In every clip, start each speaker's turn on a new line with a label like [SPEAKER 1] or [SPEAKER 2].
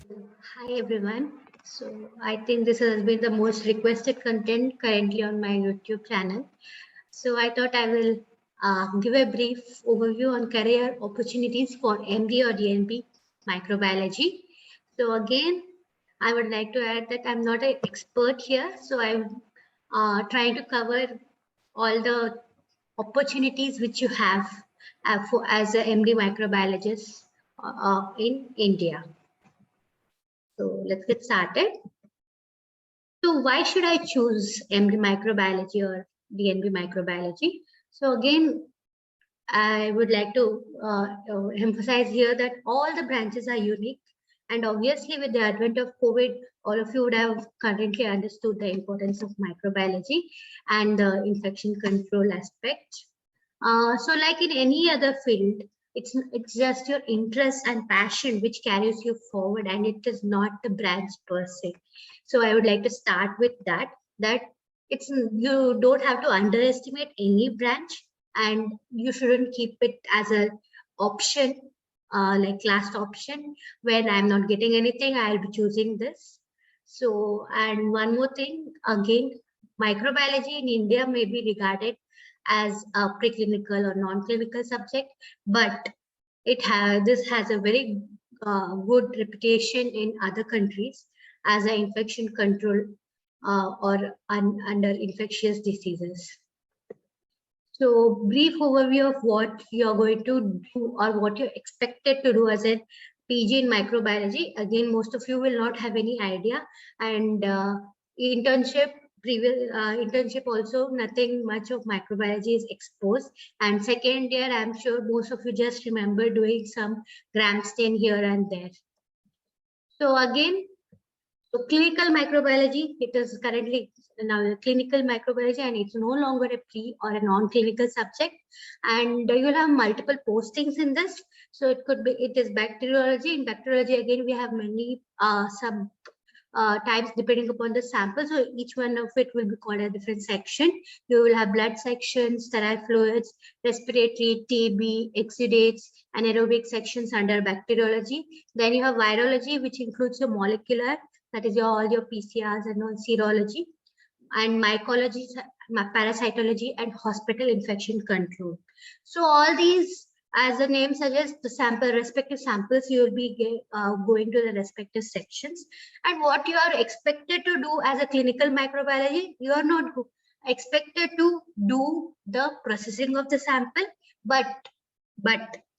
[SPEAKER 1] Hi everyone. So I think this has been the most requested content currently on my YouTube channel. So I thought I will give a brief overview on career opportunities for MD or DNB microbiology. So again, I would like to add that I'm not an expert here. So I'm trying to cover all the opportunities which you have for as a MD microbiologist in India. So let's get started. So why should I choose MD microbiology or DNB microbiology? So again, I would like to emphasize here that all the branches are unique. And obviously with the advent of COVID, all of you would have currently understood the importance of microbiology and the infection control aspect. So like in any other field, it's just your interest and passion which carries you forward, and it is not the branch per se. So I would like to start with that it's you don't have to underestimate any branch, and you shouldn't keep it as a option, like last option. When I'm not getting anything, I'll be choosing this. So, and one more thing, again, microbiology in India may be regarded as a preclinical or non-clinical subject, but this has a very good reputation in other countries as an infection control under infectious diseases. So brief overview of what you're going to do or what you're expected to do as a PG in microbiology. Again, most of you will not have any idea. And internship, previous internship also, nothing much of microbiology is exposed. And second year, I'm sure most of you just remember doing some gram stain here and there. So again, so clinical microbiology, it is currently now a clinical microbiology, and it's no longer a pre or a non-clinical subject. And you'll have multiple postings in this. So it is bacteriology. In bacteriology, again, we have many sub types depending upon the sample. So each one of it will be called a different section. You will have blood section, sterile fluids, respiratory, TB, exudates, anaerobic sections under bacteriology. Then you have virology, which includes your molecular, that is all your PCRs and all serology, and mycology, parasitology, and hospital infection control. So all these, as the name suggests, the respective samples, you will be going to the respective sections. And what you are expected to do as a clinical microbiology, you are not expected to do the processing of the sample, but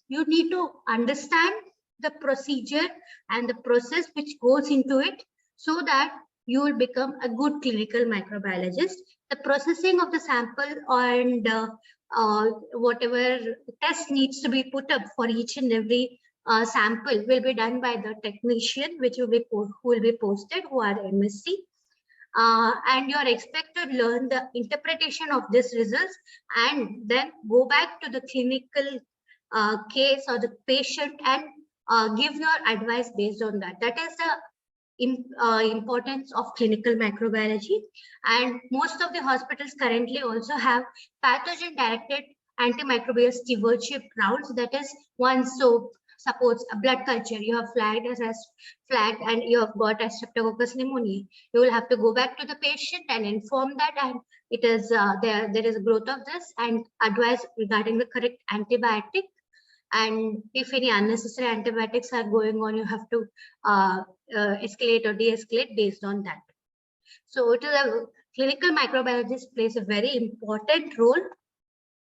[SPEAKER 1] you need to understand the procedure and the process which goes into it, so that you will become a good clinical microbiologist. The processing of the sample and whatever test needs to be put up for each and every sample will be done by the technician, who will be posted, who are MSc. And you are expected to learn the interpretation of these results and then go back to the clinical case or the patient and give your advice based on that. That is the importance of clinical microbiology. And most of the hospitals currently also have pathogen directed antimicrobial stewardship rounds. That is, once, so suppose a blood culture you have flagged and you have got a streptococcus pneumoniae, you will have to go back to the patient and inform that, and it is there is a growth of this, and advise regarding the correct antibiotic. And if any unnecessary antibiotics are going on, you have to escalate or de-escalate based on that. So it is a clinical microbiologist plays a very important role.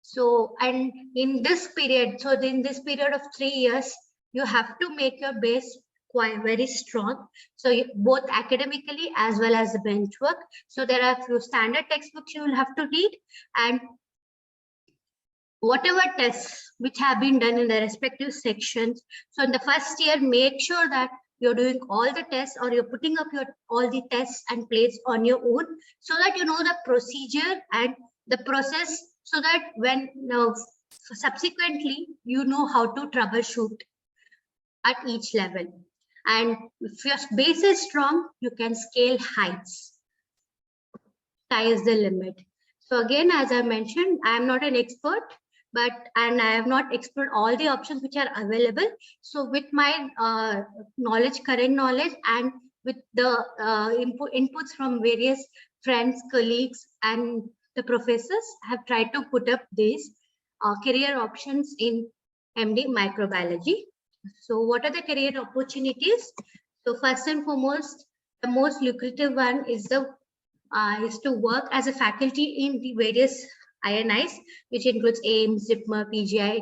[SPEAKER 1] So, and in this period of 3 years, you have to make your base quite very strong. So both academically as well as the bench work. So there are a few standard textbooks you will have to read, and whatever tests which have been done in the respective sections. So in the first year, make sure that you're doing all the tests, or you're putting up all the tests and plates on your own, so that you know the procedure and the process, so that when subsequently you know how to troubleshoot at each level. And if your base is strong, you can scale heights. Sky is the limit. So again, as I mentioned, I am not an expert. and I have not explored all the options which are available. So with my current knowledge, and with the inputs from various friends, colleagues, and the professors, I have tried to put up these career options in MD microbiology. So what are the career opportunities? So first and foremost, the most lucrative one is to work as a faculty in the various INIs, which includes AIIMS, JIPMER, PGI,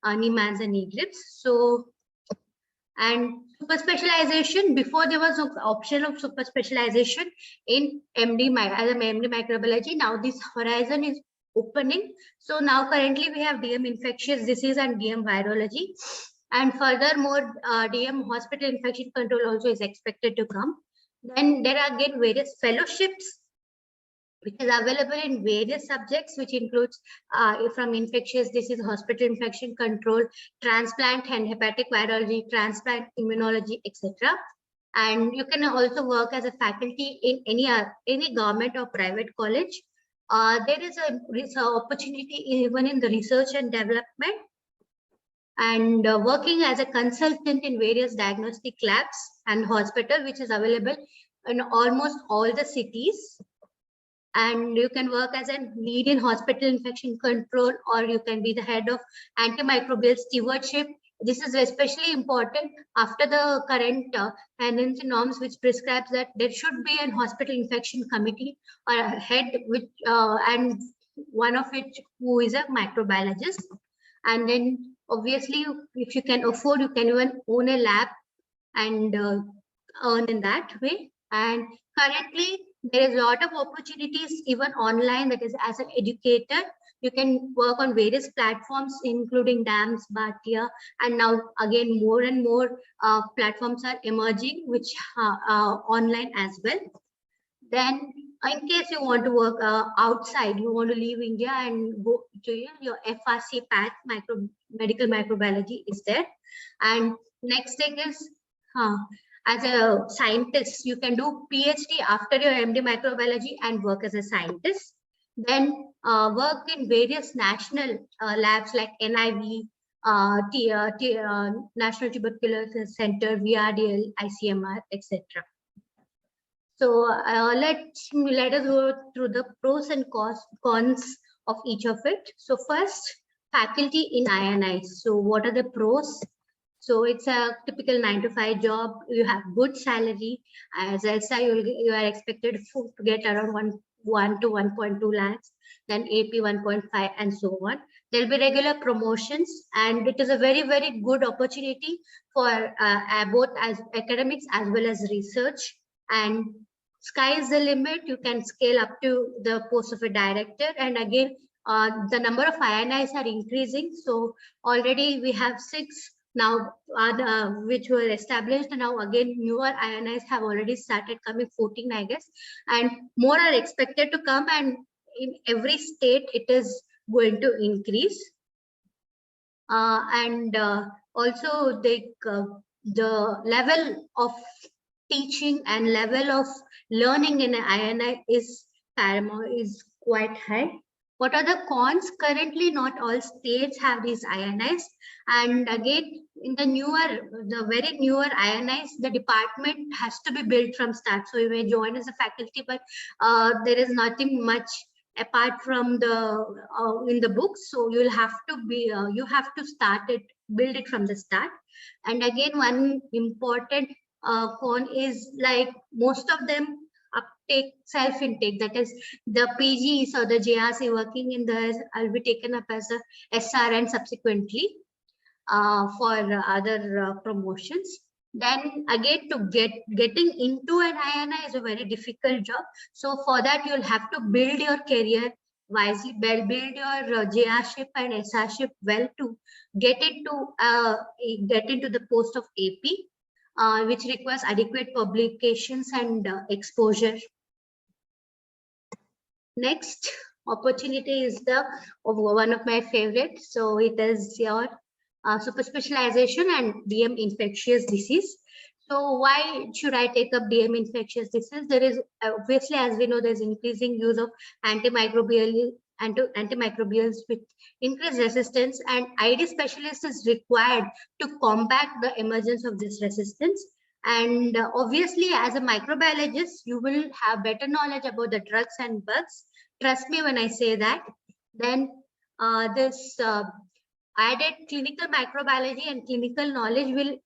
[SPEAKER 1] NIMANS, and NEET-LIPS. So, and super specialization, before there was an option of super specialization in MD microbiology. Now this horizon is opening. So now currently we have DM infectious disease and DM virology. And furthermore, DM hospital infection control also is expected to come. Then there are again various fellowships which is available in various subjects, which includes from infectious disease, hospital infection control, transplant and hepatic virology, transplant immunology, etc. And you can also work as a faculty in any government or private college. There is a opportunity even in the research and development, and working as a consultant in various diagnostic labs and hospital, which is available in almost all the cities. And you can work as a lead in hospital infection control, or you can be the head of antimicrobial stewardship. This is especially important after the current NNC norms, which prescribes that there should be an hospital infection committee or a head, which and one of which who is a microbiologist. And then obviously, if you can afford, you can even own a lab and earn in that way. And currently, there is a lot of opportunities even online, that is as an educator. You can work on various platforms, including DAMS, Bhatia, and now again more and more platforms are emerging, which are online as well. Then in case you want to work outside, you want to leave India and go to your FRC path, medical microbiology is there. And next thing is, as a scientist, you can do PhD after your MD microbiology and work as a scientist. Then work in various national labs like NIV, National Tuberculosis Center, VRDL, ICMR, etc. So let us go through the pros and cons of each of it. So first, faculty in INIs. So what are the pros? So it's a typical 9-to-5 job. You have good salary. As I said, you are expected to get around 1 to 1.2 lakhs, then AP 1.5, and so on. There'll be regular promotions, and it is a very, very good opportunity for both as academics as well as research. And sky is the limit. You can scale up to the post of a director. And again, the number of INIs are increasing. So already we have 6 now, which were established. And now again, newer INIs have already started coming, 14, I guess, and more are expected to come. And in every state, it is going to increase. And also the level of teaching and level of learning in an INI is paramount, is quite high. What are the cons? Currently, not all states have these INIs. And again, in the very newer INIs, the department has to be built from start. So you may join as a faculty, but there is nothing much apart from the in the books. So you'll have to be you have to build it from the start. And again, one important con is like most of them uptake self-intake, that is the PGs or the JRC working in the will be taken up as a SRN subsequently for other promotions. Then again, to getting into an INI is a very difficult job. So for that, you'll have to build your career wisely, build your JRship and SRship well to get into the post of AP, which requires adequate publications and exposure. Next opportunity is one of my favorites. So it is your super specialization and DM infectious disease. So why should I take up DM infectious disease? There is obviously, as we know, there's increasing use of antimicrobial antimicrobials with increased resistance, and ID specialist is required to combat the emergence of this resistance. And obviously, as a microbiologist, you will have better knowledge about the drugs and bugs. Trust me when I say that. Then this added clinical microbiology and clinical knowledge will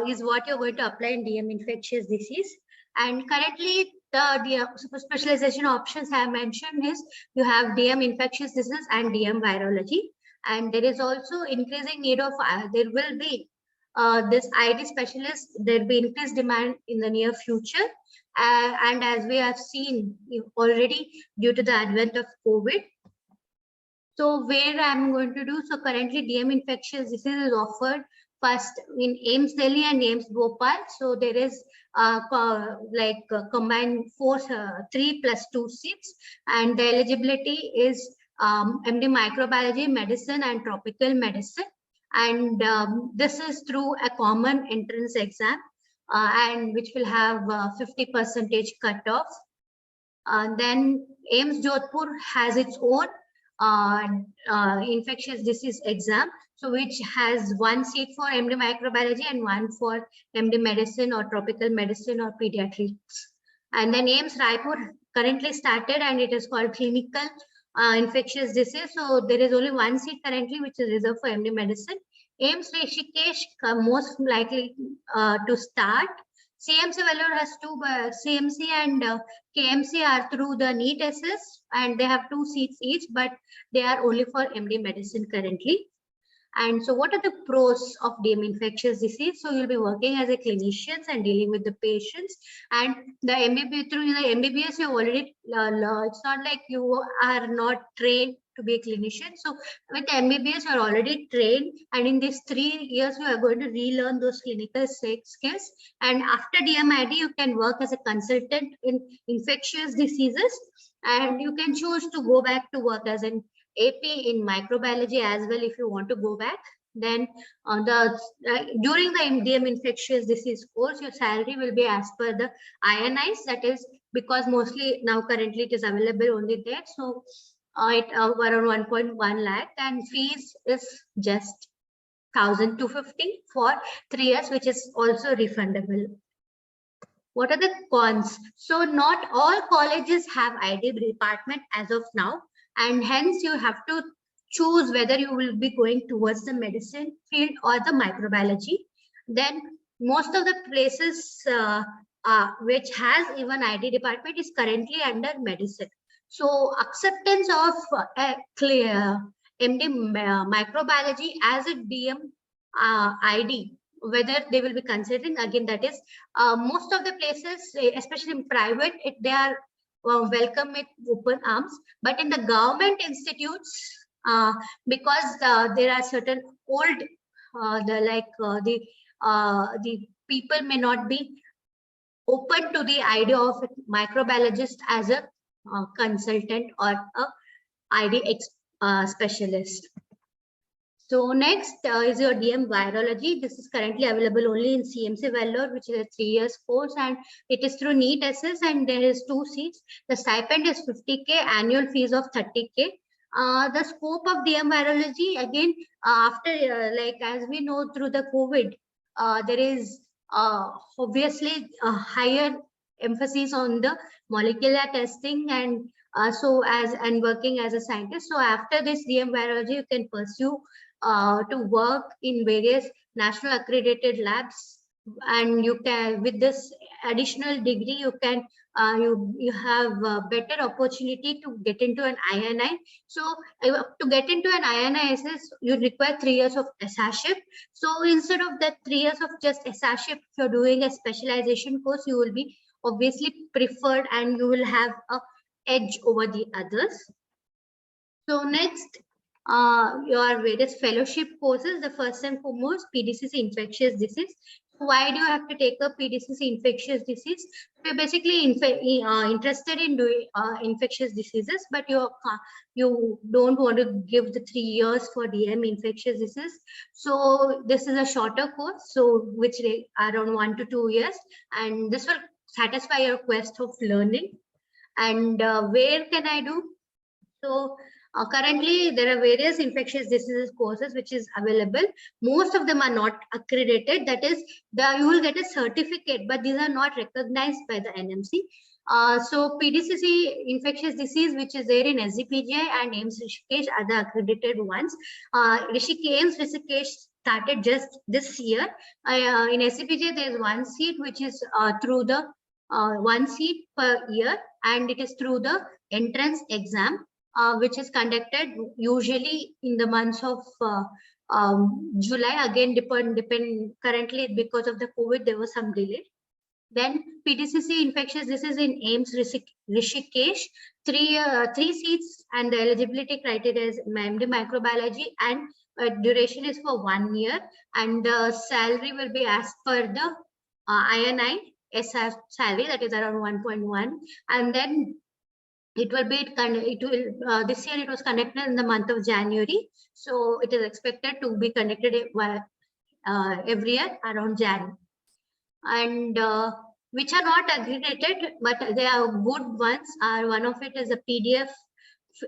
[SPEAKER 1] is what you're going to apply in DM infectious disease. And currently, the super specialization options I have mentioned is you have DM infectious disease and DM virology. And there is also increasing need of, there will be this ID specialist, there will be increased demand in the near future. And as we have seen already due to the advent of COVID. So where I'm going to do, so currently DM infectious disease is offered first in AIIMS Delhi and AIIMS Bhopal. So there is combined 3+2 seats, and the eligibility is MD microbiology, medicine, and tropical medicine. And this is through a common entrance exam, and which will have 50% cutoff. Then AIIMS Jodhpur has its own infectious disease exam, so which has 1 seat for MD microbiology and 1 for MD medicine or tropical medicine or pediatrics. And then AIIMS Raipur currently started, and it is called clinical infectious disease. So there is only 1 seat currently, which is reserved for MD medicine. AIIMS Rishikesh most likely to start. CMC Vellore has 2, CMC and KMC are through the NEET SS, and they have 2 seats each, but they are only for MD medicine currently. And so what are the pros of DM infectious disease? So you'll be working as a clinician and dealing with the patients, and the MBBS, through the MBBS you already it's not like you are not trained to be a clinician. So with MBBS you're already trained, and in these 3 years you are going to relearn those clinical skills, and after DMID you can work as a consultant in infectious diseases, and you can choose to go back to work as an AP in microbiology as well if you want to go back. Then during the DM infectious disease course, your salary will be as per the INIs, that is because mostly now currently it is available only there. So around 1.1 lakh, and fees is just 1,250 for 3 years, which is also refundable. What are the cons? So not all colleges have ID department as of now, and hence you have to choose whether you will be going towards the medicine field or the microbiology. Then most of the places which has even ID department is currently under medicine. So acceptance of clear MD microbiology as a DM ID, whether they will be considering, again, that is most of the places, especially in private, they are welcome with open arms, but in the government institutes, because there are certain old the people may not be open to the idea of a microbiologist as a consultant or a ID specialist. So next is your DM virology. This is currently available only in CMC Vellore, which is a 3 years course, and it is through NEET SS, and there is 2 seats. The stipend is 50K, annual fees of 30K. The scope of DM virology, again, after as we know through the COVID, there is obviously a higher emphasis on the molecular testing, and working as a scientist. So after this DM virology, you can pursue to work in various national accredited labs, and you can, with this additional degree, you can you have a better opportunity to get into an INI. So to get into an INISS, you require 3 years of SRship. So instead of that 3 years of just SRship, if you're doing a specialization course, you will be obviously preferred, and you will have a edge over the others. So next, your various fellowship courses. The first and foremost, PDCC infectious disease. Why do you have to take up PDCC infectious disease? You're basically interested in doing infectious diseases, but you don't want to give the 3 years for DM infectious disease. So this is a shorter course, so which around 1 to 2 years, and this will satisfy your quest of learning. And where can I do? So currently there are various infectious diseases courses which is available. Most of them are not accredited. That is, you will get a certificate, but these are not recognized by the NMC. So PDCC infectious disease, which is there in SGPGI and AIIMS Rishikesh, are the accredited ones. AIIMS Rishikesh started just this year. In SGPGI, there is one seat which is through the one seat per year, and it is through the entrance exam, which is conducted usually in the months of July. Again, depend. Currently, because of the COVID, there was some delay. Then PDCC infectious disease in AIIMS Rishikesh, three seats, and the eligibility criteria is MD microbiology, and duration is for 1 year, and the salary will be as per the INI SR salary, that is around 1.1, and then it will be this year it was conducted in the month of January, so it is expected to be conducted every year around Jan. And which are not accredited, but they are good ones. One of it is a PDF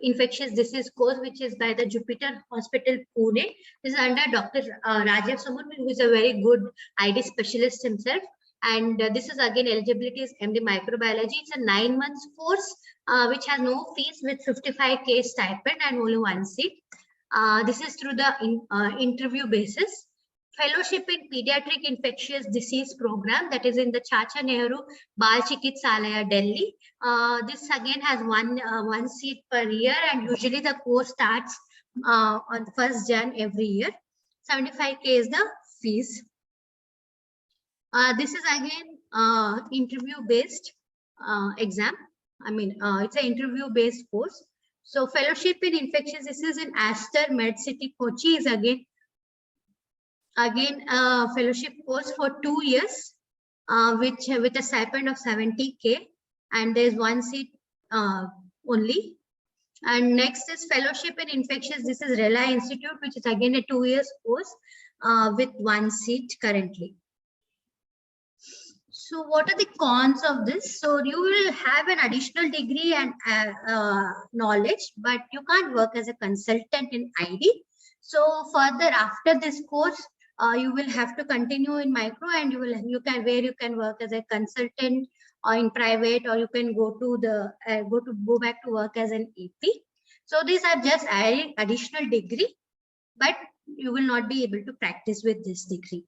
[SPEAKER 1] infectious disease course, which is by the Jupiter Hospital, Pune. This is under Dr. Rajeev Samur, who is a very good ID specialist himself. And this is again eligibility is MD microbiology. It's a 9 months course which has no fees, with 55K stipend and only one seat. This is through the interview basis. Fellowship in Pediatric Infectious Disease Program, that is in the Chacha Nehru Bal Chikitsalaya, Delhi. This again has one seat per year, and usually the course starts on 1st Jan every year. 75K is the fees. This is again interview based exam. I mean, it's an interview based course. So fellowship in infectious disease in Aster MedCity Kochi is again a fellowship course for 2 years, with a stipend of 70K, and there's one seat only. And next is fellowship in infectious disease Rela Institute, which is again a 2 years course with one seat currently. So what are the cons of this? So you will have an additional degree and knowledge, but you can't work as a consultant in ID. So further after this course, you will have to continue in micro, and you can work as a consultant or in private, or you can go to the go back to work as an AP. So these are just additional degree, but you will not be able to practice with this degree.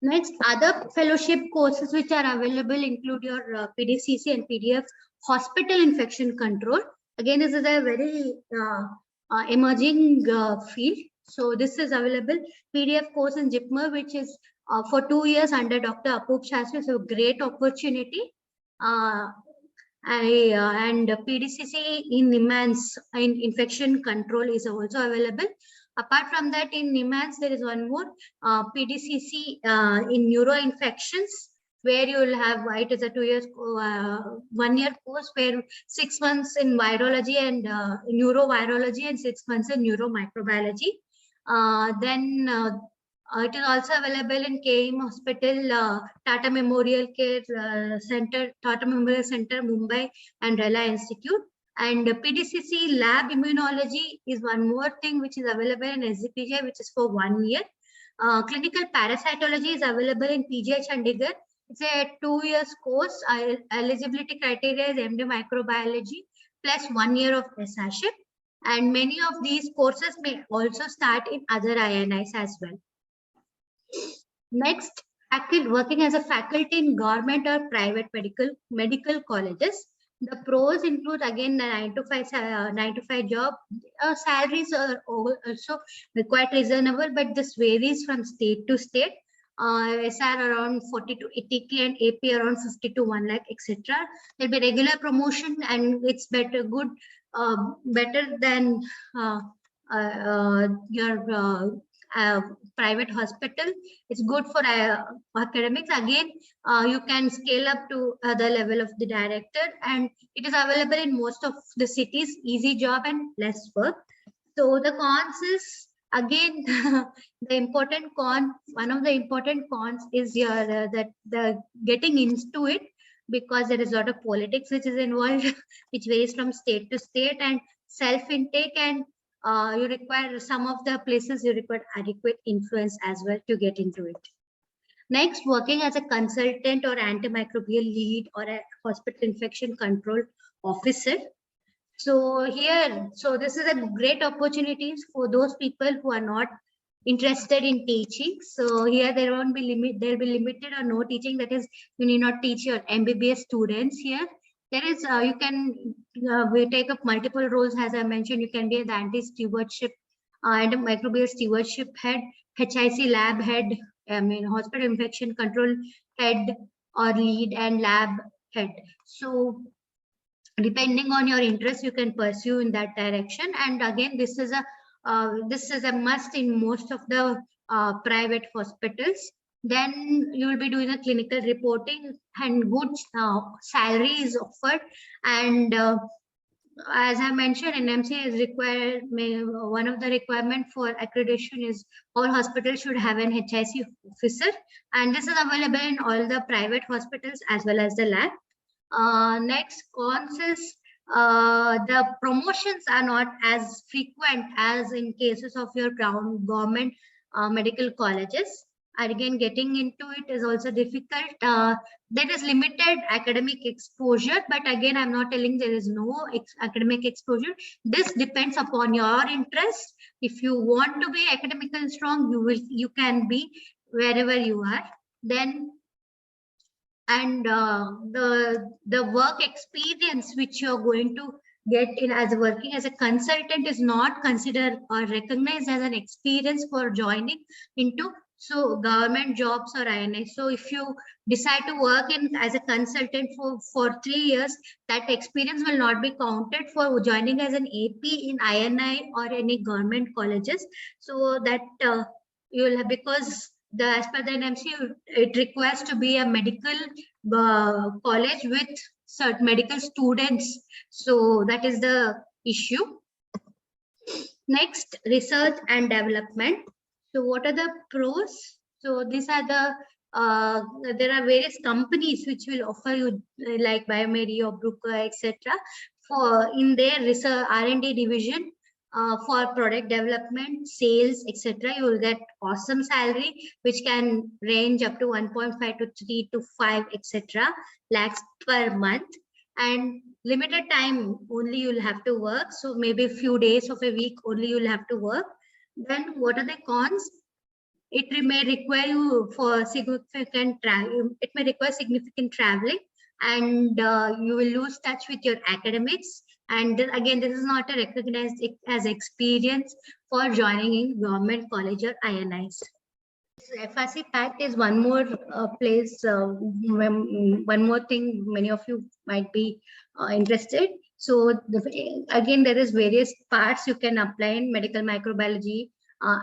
[SPEAKER 1] Next, other fellowship courses which are available include your PDCC and PDF hospital infection control. Again, this is a very emerging field. So this is available PDF course in JIPMER, which is for 2 years under Dr. Apoop Shastri. So great opportunity. And PDCC in NIMHANS in infection control is also available. Apart from that, in NIMHANS, there is one more PDCC in neuroinfections, where you will have, it is a 2 years, 1 year course, where 6 months in virology and neurovirology, and 6 months in neuromicrobiology. Then it is also available in KIM Hospital, Tata Memorial Care Center, Tata Memorial Center, Mumbai, and Rela Institute. And PDCC lab immunology is one more thing which is available in SGPGI, which is for 1 year. Clinical parasitology is available in PGI Chandigarh. It's a 2 years course. Eligibility criteria is MD microbiology plus 1 year of SRship. And many of these courses may also start in other INIs as well. Next, working as a faculty in government or private medical colleges. The pros include again the 9 to 5 job. Salaries are also quite reasonable, but this varies from state to state. SR around 40 to 80K and AP around 50 to 1 lakh, etc. There'll be regular promotion, and it's better than your private hospital. It's good for academics. Again, you can scale up to the level of the director, and it is available in most of the cities. Easy job and less work. So the cons is, again, the important con. One of the important cons is your that the getting into it. because there is a lot of politics which is involved, which varies from state to state, and self-intake, and you require some of the places you require adequate influence as well to get into it. Next, working as a consultant or antimicrobial lead or a hospital infection control officer. So here, so this is a great opportunity for those people who are not interested in teaching. So here there won't be limit, there will be limited or no teaching. That is, you need not teach your MBBS students here. There is, you can we take up multiple roles. As I mentioned, you can be the anti-stewardship and a microbial stewardship head, HIC lab head, hospital infection control head or lead, and lab head. So depending on your interest, you can pursue in that direction. And again, this is a must in most of the private hospitals. Then you will be doing a clinical reporting, and good salary is offered. And as I mentioned, NMC is required. One of the requirement for accreditation is all hospitals should have an HIC officer, and this is available in all the private hospitals as well as the lab. Next, cons is the promotions are not as frequent as in cases of your government medical colleges. And again, getting into it is also difficult. There is limited academic exposure, but again, I'm not telling there is no academic exposure. This depends upon your interest. If you want to be academically strong, you can be wherever you are. Then, and the work experience which you're going to get in as working as a consultant is not considered or recognized as an experience for joining into government jobs or INI. So if you decide to work in as a consultant for 3 years, that experience will not be counted for joining as an AP in INI or any government colleges. So that you will have, because as per the NMC, it requires to be a medical college with certain medical students. So that is the issue. Next, research and development. So what are the pros? So these are the there are various companies which will offer you like Biomedi or Bruker, etc. for in their research R&D division. For product development, sales, etc., you will get awesome salary, which can range up to 1.5 to 3 to 5, etc. lakhs per month, and limited time only you'll have to work. So maybe a few days of a week only you'll have to work. Then what are the cons? It may require you for significant travel. It may require significant traveling, and you will lose touch with your academics. And again, this is not a recognized as experience for joining in government college or INIs. FRC Pact is one more place, one more thing many of you might be interested. So again, there is various parts you can apply in medical microbiology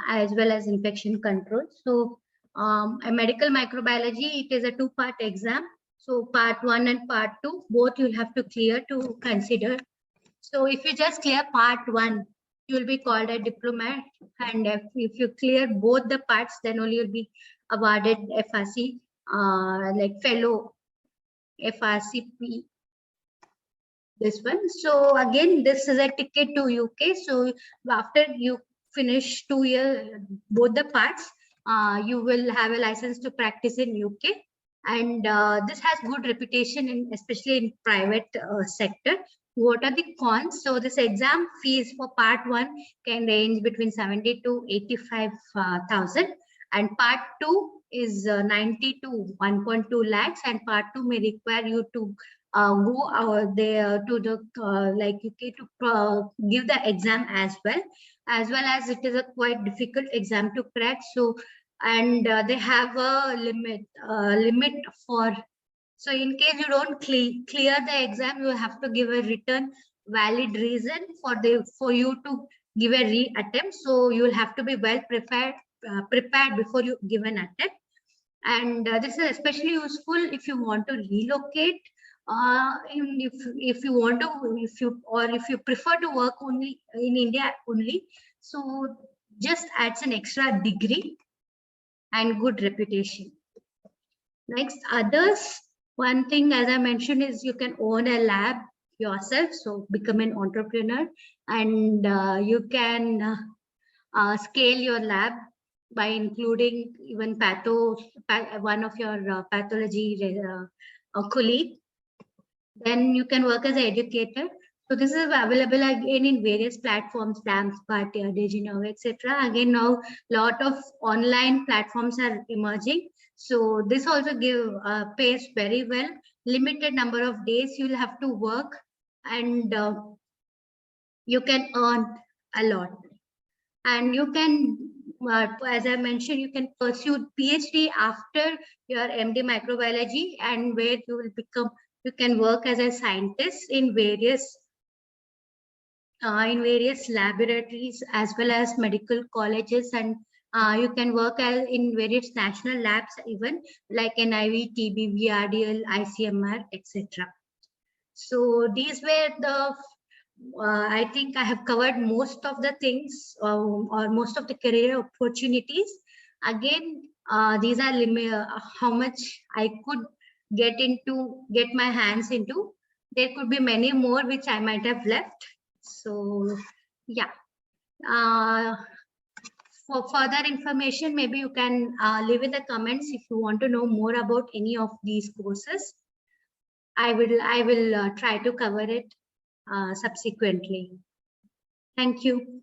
[SPEAKER 1] as well as infection control. So a medical microbiology, it is a 2-part exam. So part 1 and part 2, both you'll have to clear to consider. So if you just clear part 1, you will be called a diplomat, and if you clear both the parts, then only you'll be awarded FRC like fellow FRCP. This one. So again, this is a ticket to UK. So after you finish 2 years, both the parts, you will have a license to practice in UK, and this has good reputation especially in private sector. What are the cons? So this exam fees for part 1 can range between 70 to 85,000, and part 2 is 90 to 1.2 lakhs, and part 2 may require you to go there to the like UK to give the exam as well as it is a quite difficult exam to crack. So, and they have a limit for. So in case you don't clear the exam, you have to give a written valid reason for you to give a re-attempt. So you will have to be well prepared before you give an attempt. And this is especially useful if you want to relocate. If you prefer to work only in India only. So just adds an extra degree and good reputation. Next, others. One thing, as I mentioned, is you can own a lab yourself, so become an entrepreneur, and you can scale your lab by including even one of your pathology colleague. Then you can work as an educator. So this is available again in various platforms, Stamps, Bhartiya, Diginov, etc. Again, now lot of online platforms are emerging. So this also pays very well. Limited number of days you'll have to work, and you can earn a lot. And you can, as I mentioned, you can pursue PhD after your MD microbiology, and where you can work as a scientist in various laboratories as well as medical colleges, and you can work in various national labs, even like NIV, TB, VRDL, ICMR, etc. So these were the I think I have covered most of the things, or most of the career opportunities. Again, these are how much I could get my hands into. There could be many more which I might have left. So yeah. For further information, maybe you can leave in the comments if you want to know more about any of these courses. I will try to cover it subsequently. Thank you.